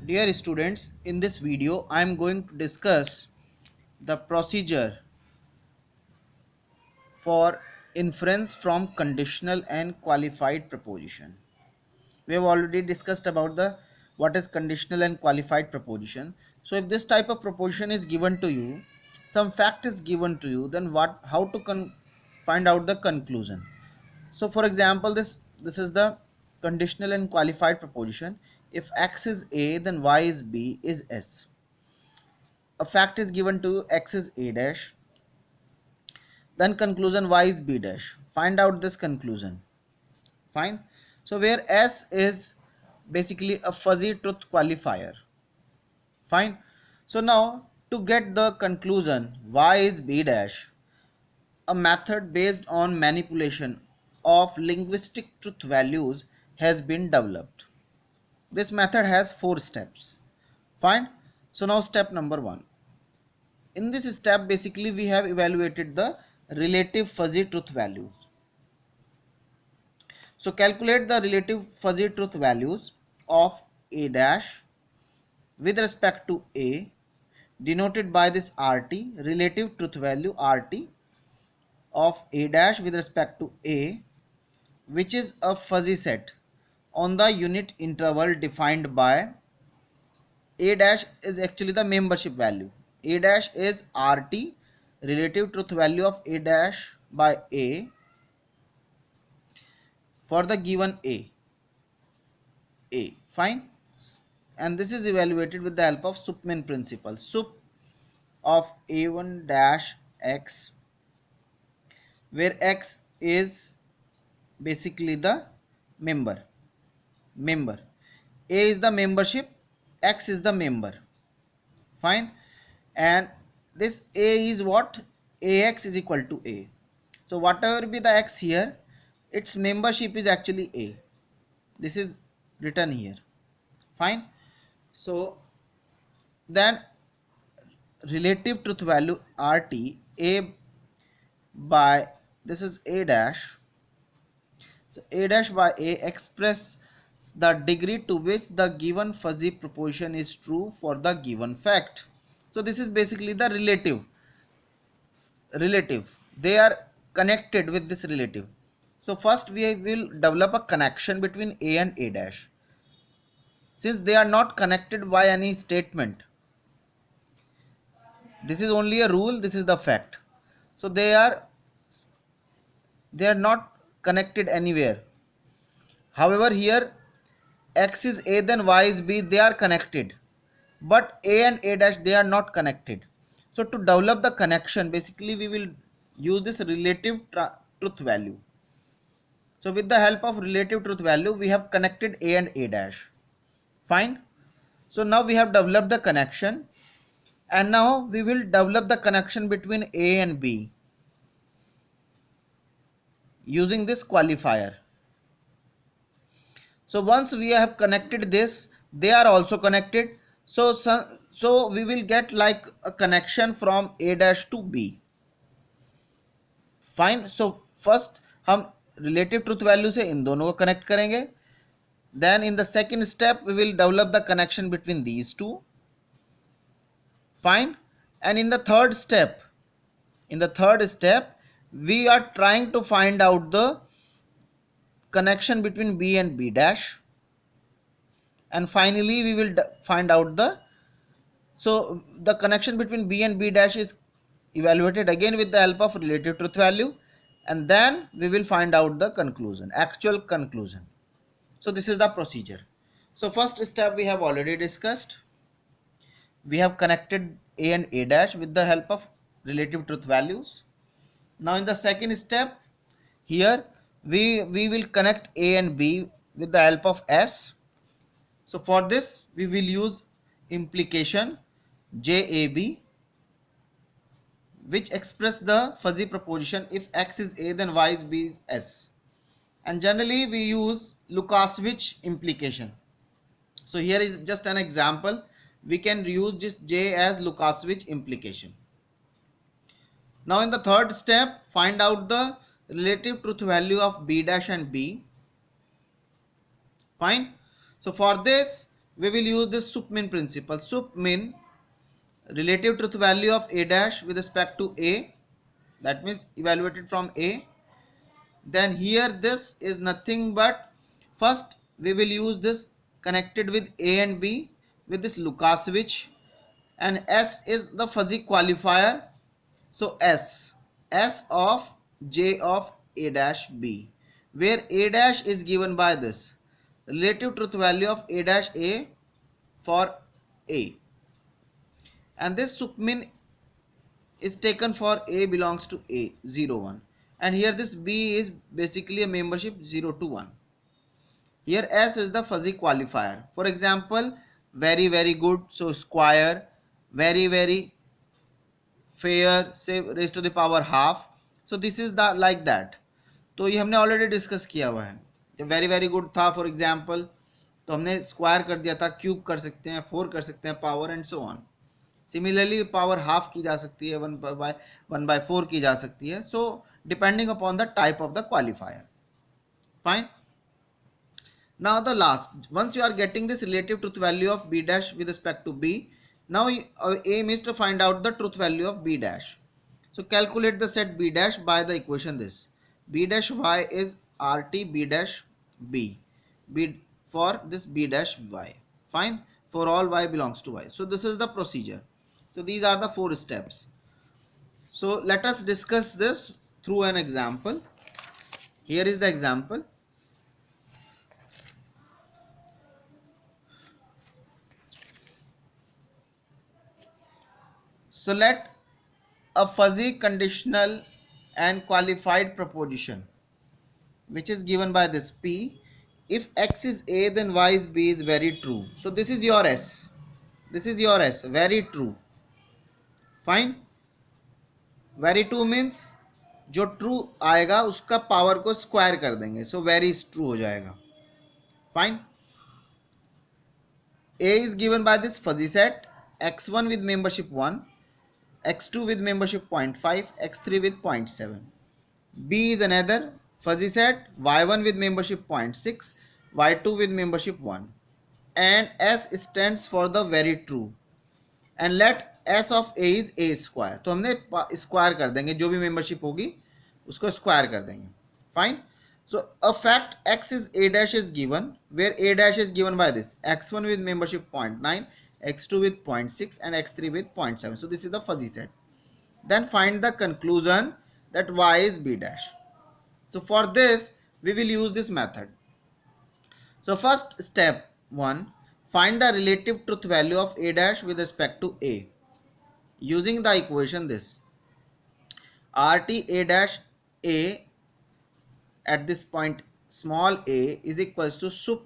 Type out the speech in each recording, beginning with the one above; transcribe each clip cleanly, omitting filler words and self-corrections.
Dear students, in this video I am going to discuss the procedure for inference from conditional and qualified proposition. We have already discussed about the what is conditional and qualified proposition. So if this type of proposition is given to you, some fact is given to you, then how to find out the conclusion. So for example, this is the conditional and qualified proposition. If x is a, then y is b is s. A fact is given to x is a dash, then conclusion y is b dash. Find out this conclusion. Fine. So where s is basically a fuzzy truth qualifier. Fine. So now to get the conclusion y is b dash, a method based on manipulation of linguistic truth values has been developed. This method has 4 steps. Fine. So now step number 1. In this step, basically we have evaluated the relative fuzzy truth values. So calculate the relative fuzzy truth values of a dash with respect to a, denoted by this RT, relative truth value RT of a dash with respect to a, which is a fuzzy set on the unit interval defined by a dash is actually the membership value. A dash is RT, relative truth value of a dash by a for the given a. Fine. And this is evaluated with the help of Supman principle. Sup of a1 dash x, where x is basically the member. A is the membership, x is the member. Fine. And this a is what? Ax is equal to a. So whatever be the x here, its membership is actually a. This is written here. Fine. So then relative truth value RT a by this is a dash. So a dash by a express the degree to which the given fuzzy proposition is true for the given fact. So this is basically the relative. They are connected with this relative. So first we will develop a connection between a and a dash. Since they are not connected by any statement, this is only a rule, this is the fact. So they are not connected anywhere. However, here x is a, then y is b, they are connected, but a and a dash, they are not connected. So to develop the connection, basically we will use this relative truth value. So with the help of relative truth value, we have connected a and a dash. Fine. So now we have developed the connection, and now we will develop the connection between a and b using this qualifier. So once we have connected this, they are also connected. So we will get like a connection from a dash to b. Fine. So first हम relative truth value से इन दोनों को connect करेंगे. Then in the second step we will develop the connection between these two. Fine. And in the third step we are trying to find out the connection between b and b dash, and finally we will find out the connection between b and b dash is evaluated again with the help of relative truth value, and then we will find out the actual conclusion. So this is the procedure. So first step we have already discussed. We have connected a and a dash with the help of relative truth values. Now in the second step, here we will connect a and b with the help of s. So for this we will use implication JAB, which express the fuzzy proposition if x is a, then y is b is s. And generally we use Lukasiewicz implication. So here is just an example. We can use this J as Lukasiewicz implication. Now in the third step, find out the relative truth value of b dash and b. Fine. So for this we will use this sup min principle. Sup min, relative truth value of a dash with respect to a, that means evaluated from a. Then here this is nothing but, first we will use this connected with a and b with this Lukasiewicz, and s is the fuzzy qualifier. So s of j of a dash b, where a dash is given by this relative truth value of a dash a for a, and this submin is taken for a belongs to a 0 1, and here this b is basically a membership 0 to 1. Here s is the fuzzy qualifier. For example, very very good, so square, very very fair, say raised to the power half. So this is the like that. तो ये हमने already discuss किया हुआ है. जब very very good था for example, तो हमने स्क्वायर कर दिया था, क्यूब कर सकते हैं, 4 कर सकते हैं, power and so on. Similarly power half की जा सकती है, 1/4 की जा सकती है. So depending upon the type of the qualifier. Fine. Now the last, once you are getting this relative truth value of b dash with respect to b, now our aim is to find out the truth value of b dash. So calculate the set b dash by the equation this. B dash y is rt b dash b. B for this b dash y. Fine. For all y belongs to y. So this is the procedure. So these are the 4 steps. So let us discuss this through an example. Here is the example. So let a fuzzy conditional and qualified proposition which is given by this p, if x is a then y is b is very true. So this is your s, this is your s, very true. Fine. Very true means जो true आएगा उसका power को square कर देंगे, so very true हो जाएगा. Fine. a is given by this fuzzy set, x1 with membership 1, x2 with membership 0.5, x3 with 0.7. B is another fuzzy set, y1 with membership 0.6, y2 with membership 1, and s stands for the very true, and let s of a is a square. तो हमने square कर देंगे, जो भी membership होगी उसको square कर देंगे. Fine. So a fact x is a dash is given, where a dash is given by this x1 with membership 0.9, x2 with 0.6, and x3 with 0.7. So this is the fuzzy set. Then find the conclusion that y is b dash. So for this we will use this method. So first step 1, find the relative truth value of a dash with respect to a, using the equation this rt a dash a at this point small a is equals to sup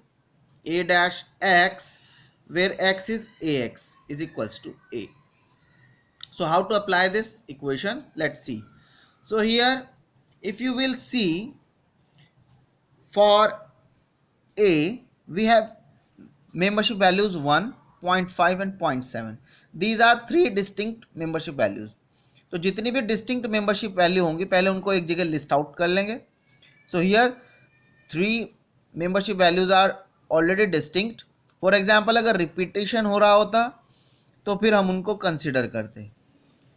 a dash x, where x is ax is equals to a. So how to apply this equation? Let's see. So here if you will see, for a we have membership values 1, 0.5 and 0.7. These are 3 distinct membership values. तो जितनी भी distinct membership value होंगी पहले उनको एक जगह list out कर लेंगे. So here 3 membership values are already distinct. For example अगर रिपीटेशन हो रहा होता तो फिर हम उनको कंसिडर करते.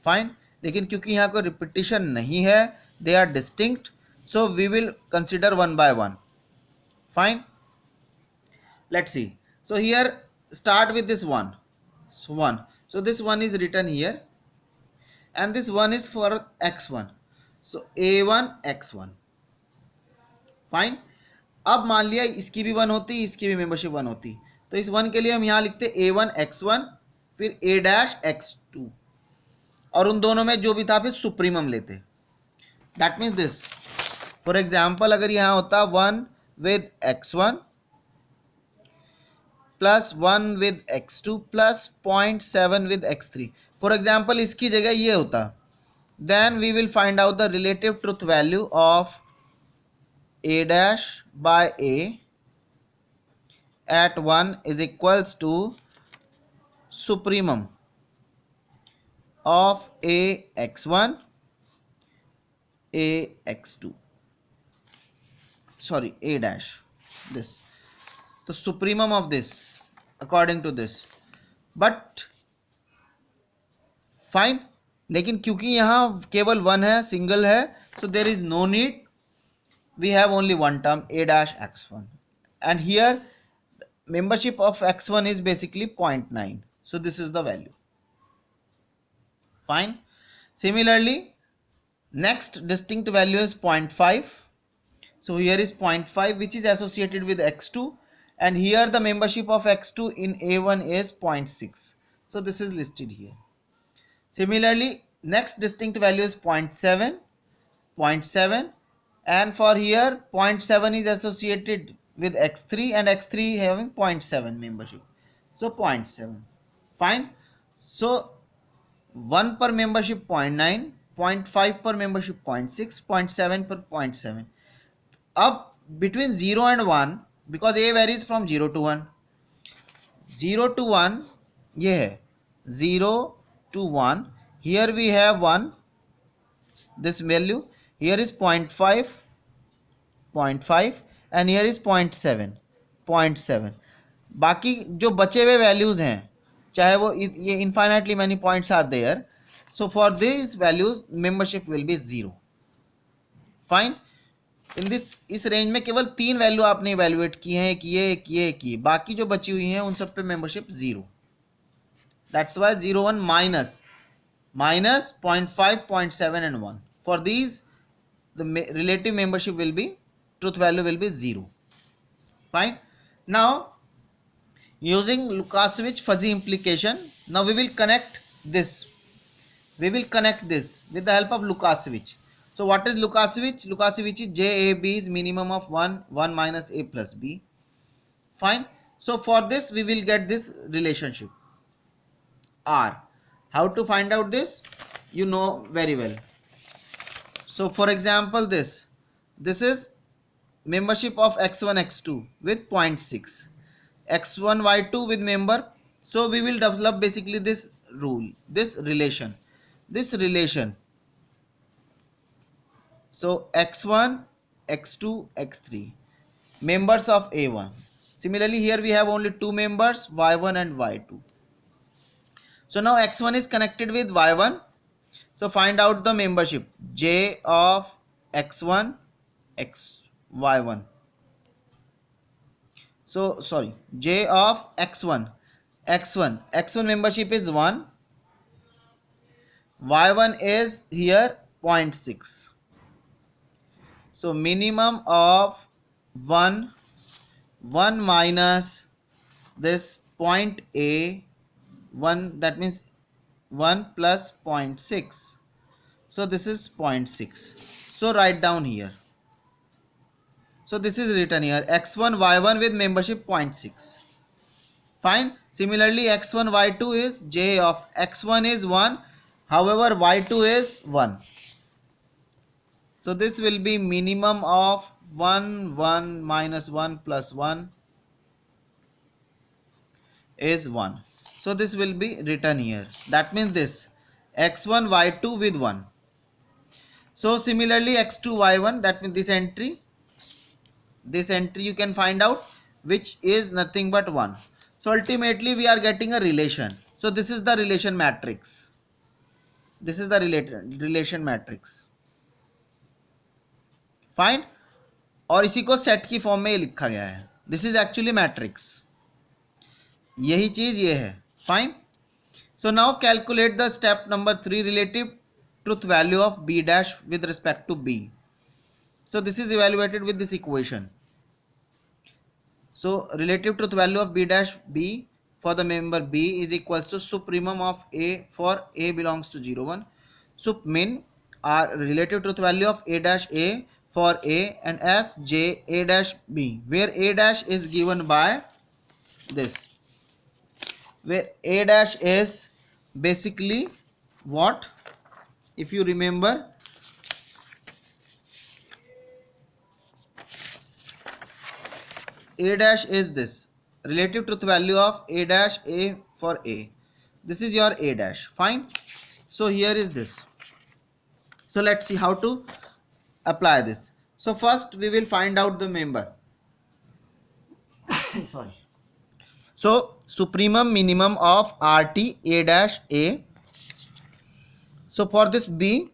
फाइन. लेकिन क्योंकि यहाँ कोई रिपीटेशन नहीं है, they are distinct, so we will consider one by one. Fine. Let's see. So here start with this 1. So 1. So this 1 is written here, and this 1 is for x1. So a1 x1. Fine. अब मान लिया इसकी भी 1 होती, इसकी भी membership 1 होती, तो इस 1 के लिए हम यहाँ लिखते a1 x1 फिर a डैश x2, और उन दोनों में जो भी था फिर सुप्रीमम लेते. That means this. For example अगर यहाँ होता 1 with x1 plus 1 with x2 plus 0.7 with x3, for example इसकी जगह ये होता, then we will find out the relative truth value of a dash by a at 1 is equals to supremum of a x1 a x2, sorry a dash this. तो supremum of this according to this. But fine, लेकिन क्योंकि यहाँ केवल one है, single है, so there is no need, we have only one term a dash x1, and here membership of x1 is basically 0.9, so this is the value. Fine. Similarly, next distinct value is 0.5. So here is 0.5 which is associated with x2, and here the membership of x2 in a1 is 0.6, so this is listed here. Similarly, next distinct value is 0.7, 0.7, and for here 0.7 is associated with x3, and x3 having 0.7 membership, so 0.7. Fine. So 1 per membership 0.9, 0.5 per membership 0.6, 0.7 per 0.7. अब between 0 and 1, because a varies from 0 to 1, 0 to 1 ये है 0 to 1, here we have 1, this value, here is 0.5, 0.5, and here is 0.7, 0.7. बाकी जो बचे हुए values हैं, चाहे वो ये infinitely many points are there, so for this values membership will be 0. Fine. In this, इस रेंज में केवल 3 वैल्यू आपने इवेल्युएट की हैं, एक ये, एक ये, एक ये, बाकी जो बची हुई हैं उन सब पे membership 0. That's why 0, 1 minus 0.5, 0.7 and 1. For these, the relative membership will be, truth value will be 0. Fine. Now, using Lukasiewicz fuzzy implication, now we will connect this. We will connect this with the help of Lukasiewicz. So what is Lukasiewicz? Lukasiewicz is JAB is minimum of 1, 1 minus A plus B. Fine. So for this we will get this relationship R. How to find out this? You know very well. So for example, this is membership of x1 x2 with 0.6, x1 y2 with member. So we will develop basically this rule, this relation. So x1, x2, x3, members of a1. Similarly, here we have only two members, y1 and y2. So now x1 is connected with y1. So find out the membership, j of x1, y1. So sorry, j of x1 membership is 1, y1 is here 0.6. So minimum of 1 minus this point A, 1, that means 1 plus 0.6. So this is 0.6. So write down here. So this is written here, x1 y1 with membership 0.6. Fine. Similarly, x1 y2 is j of x1 is 1, however y2 is 1. So this will be minimum of 1, 1 minus 1 plus 1 is 1. So this will be written here. That means this x1 y2 with 1. So similarly x2 y1, that means this entry you can find out, which is nothing but 1. So ultimately we are getting a relation. So this is the relation matrix. This is the relation matrix. Fine. और इसी को set की form में ये लिखा गया है. This is actually matrix, यही चीज ये है. Fine. So now calculate the step number 3, relative truth value of B dash with respect to B. So this is evaluated with this equation. So relative truth value of B dash B for the member B is equals to supremum of A for A belongs to 0, 1. Sup min are relative truth value of A dash A for A and S J A dash B, where A dash is given by this, where A dash is basically what, if you remember, A dash is this relative truth value of A dash A for A. This is your A dash. Fine. So here is this. So let's see how to apply this. So first we will find out the member. Sorry. So supremum minimum of R T A dash A. So for this B,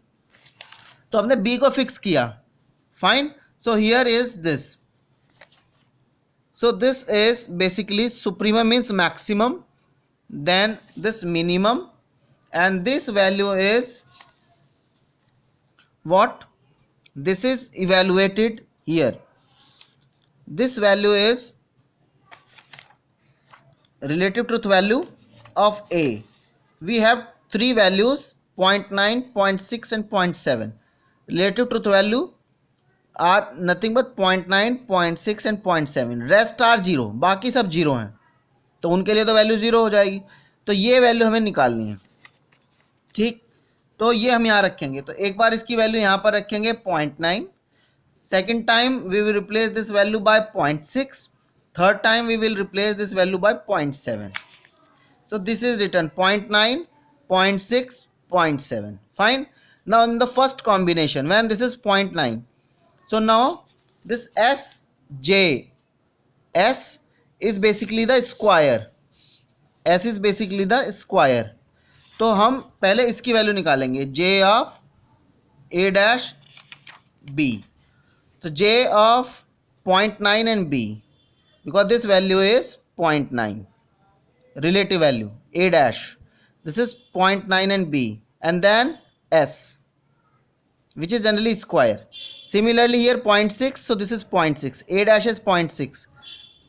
तो हमने B को fix किया. Fine. So here is this. So this is basically supremum means maximum, then this minimum, and this value is what? This is evaluated here. This value is relative truth value of A. We have three values, 0.9, 0.6 and 0.7. Relative truth value are nothing but 0.9, 0.6 and 0.7. rest are 0. बाकी सब 0 हैं, तो उनके लिए तो value 0 हो जाएगी. तो ये वैल्यू हमें निकालनी है. ठीक, तो ये हम यहाँ रखेंगे. तो एक बार इसकी वैल्यू यहाँ पर रखेंगे 0.9. Second time we will replace this value by 0.6. Third time we will replace this value by 0.7. So this is return 0.9, 0.6, 0.7. Fine. Now in the first combination when this is 0.9, so now this S is basically the square. S is basically the square. तो हम पहले इसकी value निकालेंगे, J of A dash B. So J of 0.9 and B, because this value is 0.9 relative value A dash. This is 0.9 and B, and then S, which is generally square. Similarly here 0.6, so this is 0.6. A dash is 0.6.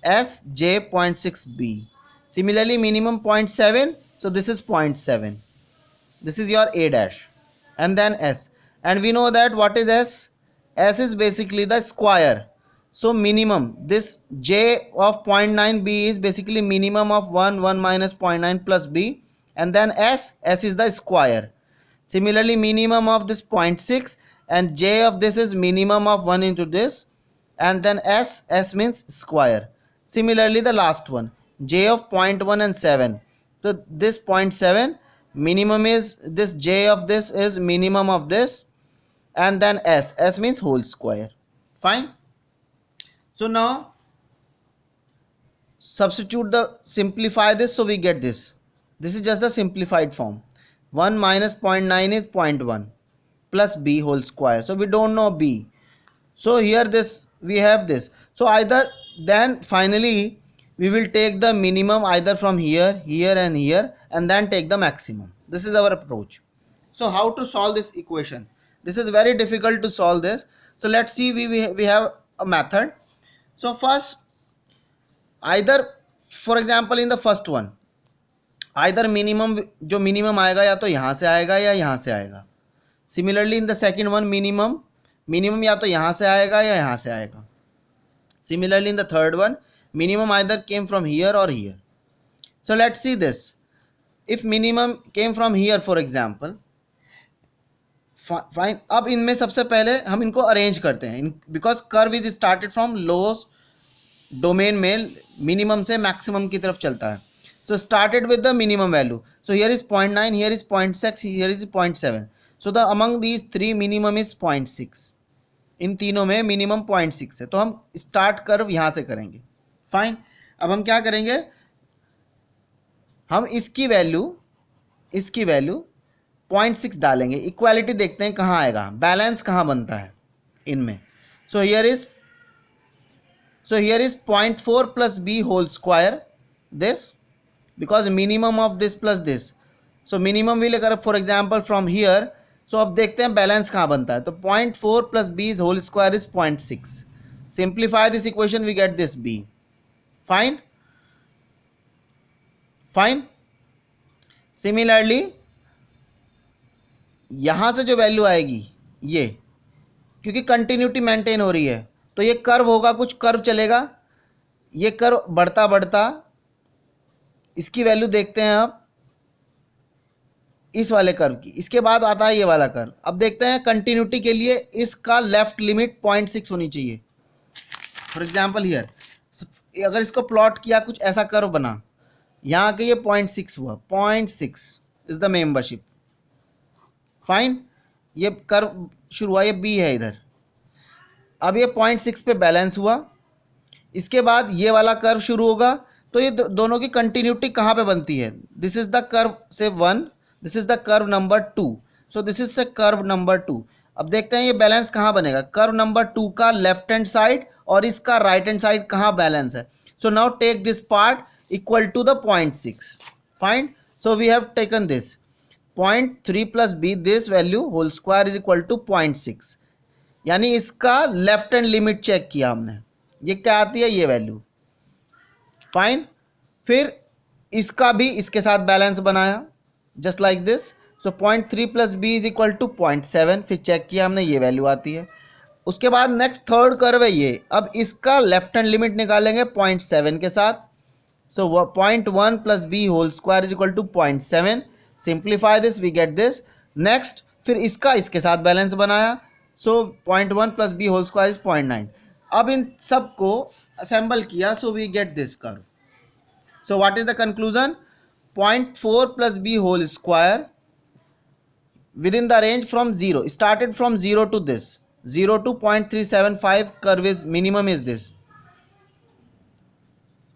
S J 0.6 B. Similarly minimum 0.7, so this is 0.7. This is your A dash, and then S. And we know that what is S? S is basically the square. So minimum, this J of 0.9 B is basically minimum of 1 minus 0.9 plus B, and then S is the square. Similarly minimum of this 0.6, and J of this is minimum of 1 into this, and then S means square. Similarly the last one, J of 0.1 and 7. So this 0.7 minimum is this, J of this is minimum of this, and then S means whole square. Fine. So now substitute the, simplify this, so we get this. This is just the simplified form. 1 minus 0.9 is 0.1 plus B whole square. So we don't know B. So here this we have this. So either then finally we will take the minimum either from here, here and here, and then take the maximum. This is our approach. So how to solve this equation? This is very difficult to solve this. So let's see, we have a method. So first, either for example in the first one, either minimum, जो minimum आएगा या तो यहाँ से आएगा या यहाँ से आएगा. Similarly in the second one, minimum या तो यहाँ से आएगा या यहाँ से आएगा. Similarly in the third one, minimum either came from here or here. So let's see this. If minimum came from here for example, fine. अब इनमें सबसे पहले हम इनको अरेंज करते हैं, because curve is started from lower domain में minimum से मैक्सिमम की तरफ चलता है. So started with the minimum value. So here is 0.9, here is 0.6, here is 0.7. So the among these three minimum is 0.6. इन तीनों में मिनिमम 0.6 है, तो हम स्टार्ट कर्व यहाँ से करेंगे. फाइन. अब हम क्या करेंगे, हम इसकी वैल्यू 0.6 डालेंगे. इक्वालिटी देखते हैं कहाँ आएगा, बैलेंस कहाँ बनता है इनमें. So here is 0.4 plus B whole square this, because minimum of this plus this. So minimum भी लेकर for example from here. So अब देखते हैं बैलेंस कहाँ बनता है. तो 0.4 plus B whole square is 0.6. Simplify this equation, we get this B. Fine. Similarly यहां से जो वैल्यू आएगी ये, क्योंकि कंटिन्यूटी मेंटेन हो रही है, तो ये कर्व होगा, कुछ कर्व चलेगा, ये कर्व बढ़ता बढ़ता इसकी वैल्यू देखते हैं अब इस वाले कर्व की. इसके बाद आता है ये वाला कर्व. अब देखते हैं कंटिन्यूटी के लिए इसका लेफ्ट लिमिट 0.6 होनी चाहिए. फॉर एग्जाम्पल हियर अगर इसको प्लॉट किया, कुछ ऐसा कर्व बना, यहाँ के ये 0.6 हुआ. 0.6 इज द मेंबरशिप. फाइन. ये कर्व शुरू हुआ, ये बी है इधर. अब ये 0.6 पे बैलेंस हुआ. इसके बाद ये वाला कर्व शुरू होगा, तो ये दोनों की कंटिन्यूटी कहाँ पे बनती है? दिस इज द कर्व से 1, this is the curve number 2, so this is से कर्व नंबर 2। अब देखते हैं ये बैलेंस कहाँ बनेगा। कर्व नंबर 2 का लेफ्ट हैंड साइड और इसका राइट हैंड साइड कहाँ बैलेंस है? So now take this part equal to the 0.6, fine. So we have taken this 0.3 plus B, this value whole square is equal to 0.6, यानी इसका left hand limit check किया हमने, ये क्या आती है, ये वैल्यू, फाइन। फिर इसका भी इसके साथ बैलेंस बनाया just like this. So 0.3 plus B is equal to 0.7, फिर चेक किया हमने, ये वैल्यू आती है। उसके बाद नेक्स्ट थर्ड कर्व है ये, अब इसका लेफ्ट हैंड लिमिट निकालेंगे 0.7 के साथ। So 0.1 plus B whole square is equal to 0.7, simplify this we get this. Next फिर इसका इसके साथ बैलेंस बनाया, so 0.1 plus B whole square is 0.9। अब इन सबको असेंबल किया, so we get this curve. So what is the conclusion? 0.4 plus b whole square within the range from 0, started from 0 to this 0 to 0.375 curve is minimum is this,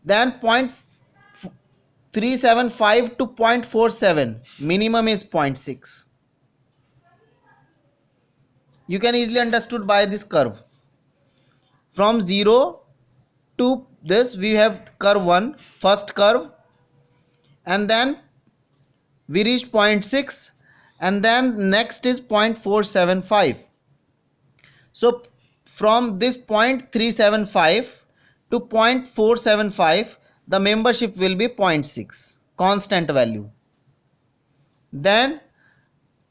then 0.375 to 0.47 minimum is 0.6. You can easily understood by this curve. From 0 to this we have curve 1, first curve, and then we reached 0.6, and then next is 0.475. So from this 0.375 to 0.475 the membership will be 0.6 constant value. Then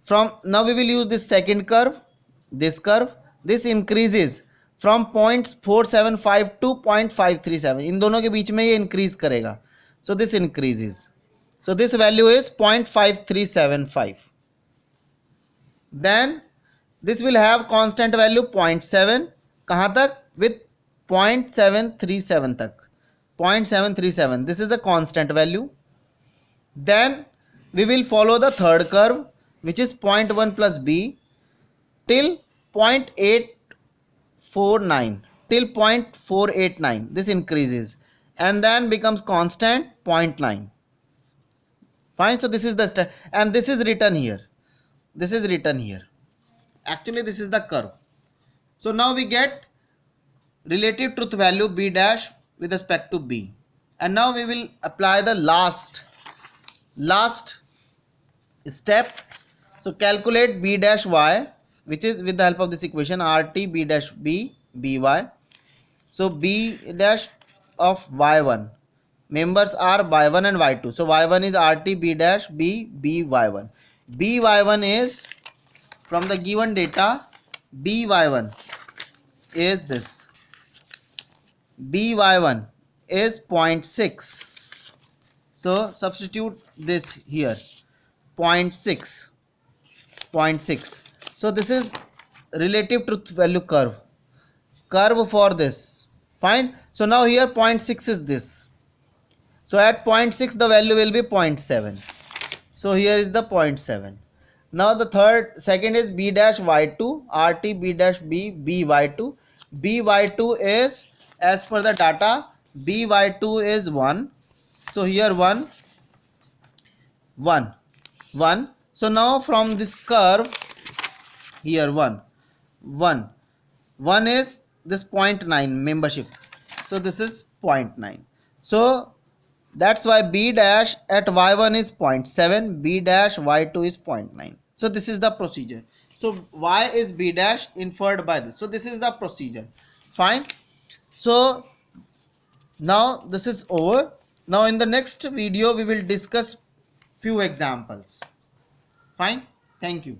from now we will use this second curve, this curve, this increases from 0.475 to 0.537, इन दोनों के बीच में ये increase करेगा, so this increases, so this value is 0.5375. then this will have constant value 0.7, कहाँ तक, with 0.737 तक, 0.737, this is the constant value. Then we will follow the third curve which is 0.1 plus b till 0.849, till 0.489, this increases and then becomes constant 0.9, fine. So this is the and this is written here, this is written here, actually this is the curve. So now we get relative truth value b dash with respect to b, and now we will apply the last step. So calculate b dash y, which is with the help of this equation rt b dash b by. So b dash of y1, members are y1 and y2, so y1 is rt b dash b by1. by1 is, from the given data, by1 is this, by1 is 0.6, so substitute this here, 0.6. So this is relative truth value curve for this, fine. So now here 0.6 is this, so at 0.6 the value will be 0.7, so here is the 0.7. Now the second is b dash y2 rt b dash b by2. by2 is, as per the data, by2 is 1, so here 1. So now from this curve here 1 is this 0.9 membership, so this is 0.9. So that's why b dash at y1 is 0.7, b dash y2 is 0.9. So this is the procedure. So why is b dash inferred by this? So this is the procedure, fine. So now this is over. Now in the next video we will discuss few examples, fine. Thank you.